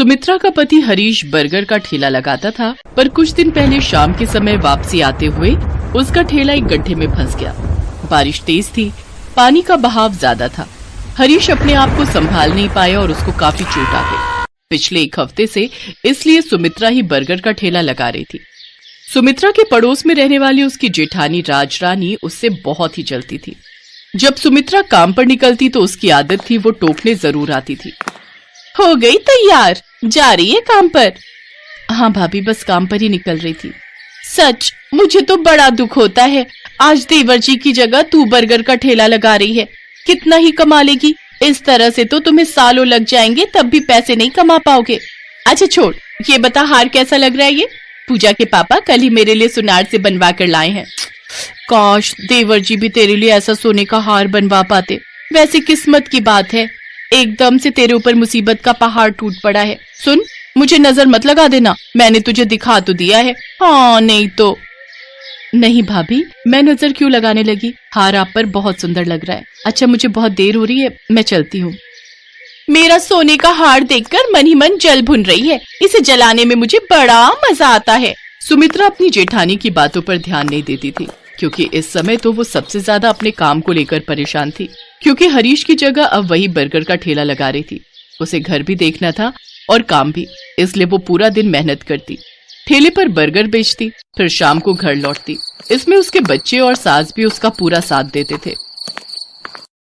सुमित्रा का पति हरीश बर्गर का ठेला लगाता था, पर कुछ दिन पहले शाम के समय वापसी आते हुए उसका ठेला एक गड्ढे में फंस गया। बारिश तेज थी, पानी का बहाव ज्यादा था। हरीश अपने आप को संभाल नहीं पाया और उसको काफी चोट आ गई। पिछले एक हफ्ते से इसलिए सुमित्रा ही बर्गर का ठेला लगा रही थी। सुमित्रा के पड़ोस में रहने वाली उसकी जेठानी राजरानी उससे बहुत ही जलती थी। जब सुमित्रा काम पर निकलती तो उसकी आदत थी वो टोकने जरूर आती थी। हो गई तैयार, जा रही है काम पर? हाँ भाभी, बस काम पर ही निकल रही थी। सच, मुझे तो बड़ा दुख होता है। आज देवर जी की जगह तू बर्गर का ठेला लगा रही है। कितना ही कमा लेगी? इस तरह से तो तुम्हें सालों लग जाएंगे, तब भी पैसे नहीं कमा पाओगे। अच्छा छोड़, ये बता हार कैसा लग रहा है? ये पूजा के पापा कल ही मेरे लिए सुनार से बनवा कर लाए हैं। काश देवर जी भी तेरे लिए ऐसा सोने का हार बनवा पाते। वैसे किस्मत की बात है, एकदम से तेरे ऊपर मुसीबत का पहाड़ टूट पड़ा है। सुन, मुझे नजर मत लगा देना, मैंने तुझे दिखा तो दिया है। हाँ नहीं तो। नहीं भाभी, मैं नजर क्यों लगाने लगी? हार आप पर बहुत सुंदर लग रहा है। अच्छा मुझे बहुत देर हो रही है, मैं चलती हूँ। मेरा सोने का हार देखकर मन ही मन जल भुन रही है। इसे जलाने में मुझे बड़ा मजा आता है। सुमित्रा अपनी जेठानी की बातों पर ध्यान नहीं देती थी, क्योंकि इस समय तो वो सबसे ज्यादा अपने काम को लेकर परेशान थी। क्योंकि हरीश की जगह अब वही बर्गर का ठेला लगा रही थी। उसे घर भी देखना था और काम भी, इसलिए वो पूरा दिन मेहनत करती, ठेले पर बर्गर बेचती, फिर शाम को घर लौटती। इसमें उसके बच्चे और सास भी उसका पूरा साथ देते थे।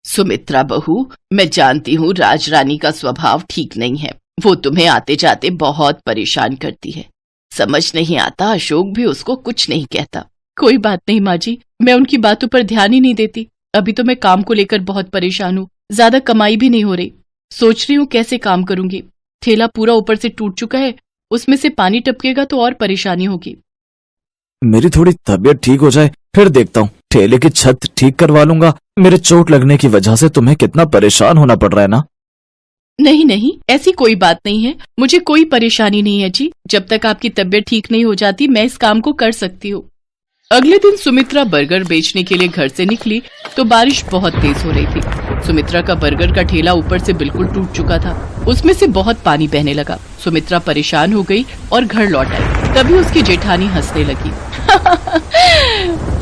सुमित्रा बहू, मैं जानती हूँ राजरानी का स्वभाव ठीक नहीं है। वो तुम्हें आते जाते बहुत परेशान करती है। समझ नहीं आता, अशोक भी उसको कुछ नहीं कहता। कोई बात नहीं माँ जी, मैं उनकी बातों पर ध्यान ही नहीं देती। अभी तो मैं काम को लेकर बहुत परेशान हूँ, ज्यादा कमाई भी नहीं हो रही। सोच रही हूँ कैसे काम करूंगी। ठेला पूरा ऊपर से टूट चुका है, उसमें से पानी टपकेगा तो और परेशानी होगी। मेरी थोड़ी तबीयत ठीक हो जाए फिर देखता हूँ। ठेले की छत ठीक करवा लूंगा। मेरे चोट लगने की वजह से तुम्हें कितना परेशान होना पड़ रहा है ना। नहीं नहीं, ऐसी कोई बात नहीं है, मुझे कोई परेशानी नहीं है जी। जब तक आपकी तबीयत ठीक नहीं हो जाती मैं इस काम को कर सकती हूँ। अगले दिन सुमित्रा बर्गर बेचने के लिए घर से निकली तो बारिश बहुत तेज हो रही थी। सुमित्रा का बर्गर का ठेला ऊपर से बिल्कुल टूट चुका था, उसमें से बहुत पानी बहने लगा। सुमित्रा परेशान हो गई और घर लौट आई। तभी उसकी जेठानी हंसने लगी।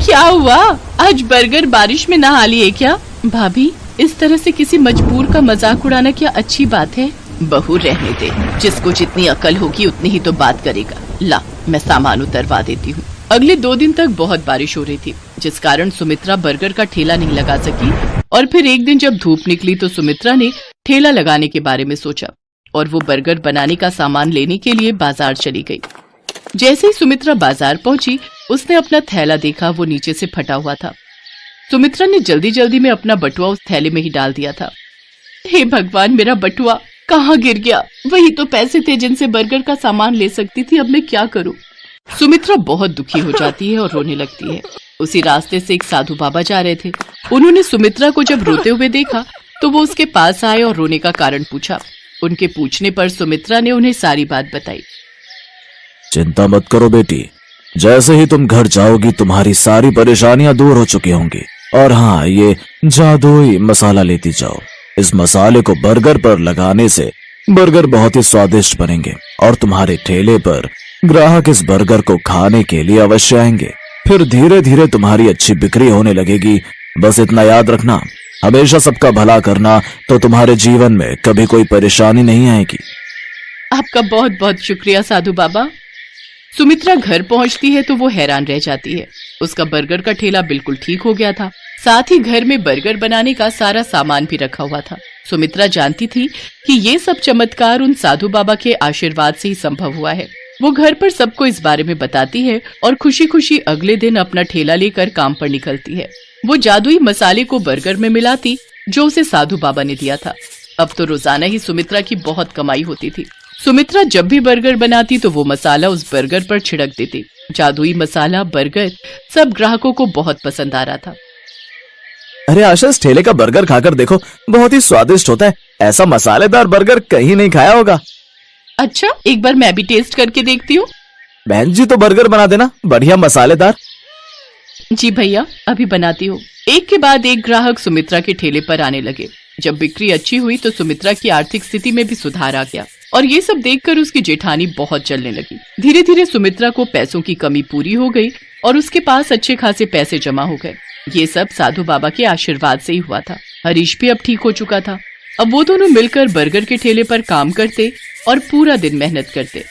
क्या हुआ, आज बर्गर बारिश में नहा लिए क्या? भाभी, इस तरह से किसी मजबूर का मजाक उड़ाना क्या अच्छी बात है? बहू रहने दे, जिसको जितनी अकल होगी उतनी ही तो बात करेगा। ला, मैं सामान उतरवा देती हूँ। अगले 2 दिन तक बहुत बारिश हो रही थी, जिस कारण सुमित्रा बर्गर का ठेला नहीं लगा सकी। और फिर एक दिन जब धूप निकली तो सुमित्रा ने ठेला लगाने के बारे में सोचा और वो बर्गर बनाने का सामान लेने के लिए बाजार चली गई। जैसे ही सुमित्रा बाजार पहुंची, उसने अपना थैला देखा, वो नीचे से फटा हुआ था। सुमित्रा ने जल्दी जल्दी में अपना बटुआ उस थैले में ही डाल दिया था। हे भगवान, मेरा बटुआ कहाँ गिर गया? वही तो पैसे थे जिनसे बर्गर का सामान ले सकती थी, अब मैं क्या करूं? सुमित्रा बहुत दुखी हो जाती है और रोने लगती है। उसी रास्ते से एक साधु बाबा जा रहे थे। उन्होंने सुमित्रा को जब रोते हुए देखा तो वो उसके पास आए और रोने का कारण पूछा। उनके पूछने पर सुमित्रा ने उन्हें सारी बात बताई। चिंता मत करो बेटी, जैसे ही तुम घर जाओगी तुम्हारी सारी परेशानियां दूर हो चुकी होंगी। और हाँ, ये जादुई मसाला लेती जाओ। इस मसाले को बर्गर पर लगाने से बर्गर बहुत ही स्वादिष्ट बनेंगे और तुम्हारे ठेले पर ग्राहक इस बर्गर को खाने के लिए अवश्य आएंगे। फिर धीरे धीरे तुम्हारी अच्छी बिक्री होने लगेगी। बस इतना याद रखना, हमेशा सबका भला करना, तो तुम्हारे जीवन में कभी कोई परेशानी नहीं आएगी। आपका बहुत बहुत शुक्रिया साधु बाबा। सुमित्रा घर पहुंचती है तो वो हैरान रह जाती है। उसका बर्गर का ठेला बिल्कुल ठीक हो गया था, साथ ही घर में बर्गर बनाने का सारा सामान भी रखा हुआ था। सुमित्रा जानती थी कि ये सब चमत्कार उन साधु बाबा के आशीर्वाद से ही संभव हुआ है। वो घर पर सबको इस बारे में बताती है और खुशी खुशी अगले दिन अपना ठेला लेकर काम पर निकलती है। वो जादुई मसाले को बर्गर में मिलाती जो उसे साधु बाबा ने दिया था। अब तो रोजाना ही सुमित्रा की बहुत कमाई होती थी। सुमित्रा जब भी बर्गर बनाती तो वो मसाला उस बर्गर पर छिड़क देती। जादुई मसाला, बर्गर सब ग्राहकों को बहुत पसंद आ रहा था। अरे आशा, इस ठेले का बर्गर खाकर देखो, बहुत ही स्वादिष्ट होता है। ऐसा मसालेदार बर्गर कहीं नहीं खाया होगा। अच्छा, एक बार मैं भी टेस्ट करके देखती हूँ। बहन जी तो बर्गर बना देना, बढ़िया मसालेदार। जी भैया, अभी बनाती हूँ। एक के बाद एक ग्राहक सुमित्रा के ठेले पर आने लगे। जब बिक्री अच्छी हुई तो सुमित्रा की आर्थिक स्थिति में भी सुधार आ गया। और ये सब देखकर उसकी जेठानी बहुत जलने लगी। धीरे धीरे सुमित्रा को पैसों की कमी पूरी हो गई और उसके पास अच्छे खासे पैसे जमा हो गए। ये सब साधु बाबा के आशीर्वाद से ही हुआ था। हरीश भी अब ठीक हो चुका था। अब वो दोनों मिलकर बर्गर के ठेले पर काम करते और पूरा दिन मेहनत करते।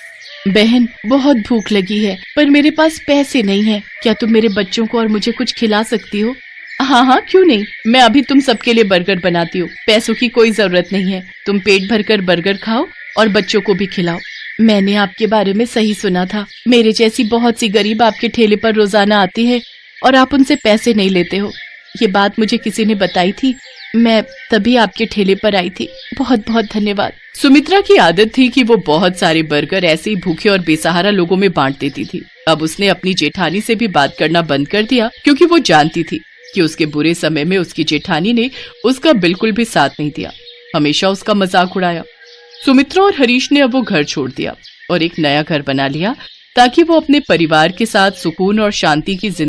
बहन, बहुत भूख लगी है पर मेरे पास पैसे नहीं है। क्या तुम मेरे बच्चों को और मुझे कुछ खिला सकती हो? हाँ, क्यों नहीं। मैं अभी तुम सबके लिए बर्गर बनाती हूँ। पैसों की कोई जरूरत नहीं है। तुम पेट भरकर बर्गर खाओ और बच्चों को भी खिलाओ। मैंने आपके बारे में सही सुना था। मेरे जैसी बहुत सी गरीब आपके ठेले पर रोजाना आती है और आप उनसे पैसे नहीं लेते हो। ये बात मुझे किसी ने बताई थी, मैं तभी आपके ठेले पर आई थी। बहुत बहुत धन्यवाद। सुमित्रा की आदत थी कि वो बहुत सारे बर्गर ऐसे ही भूखे और बेसहारा लोगों में बांट देती थी। अब उसने अपनी जेठानी से भी बात करना बंद कर दिया, क्योंकि वो जानती थी कि उसके बुरे समय में उसकी जेठानी ने उसका बिल्कुल भी साथ नहीं दिया, हमेशा उसका मजाक उड़ाया। सुमित्रा और हरीश ने अब वो घर छोड़ दिया और एक नया घर बना लिया ताकि वो अपने परिवार के साथ सुकून और शांति की जिंदगी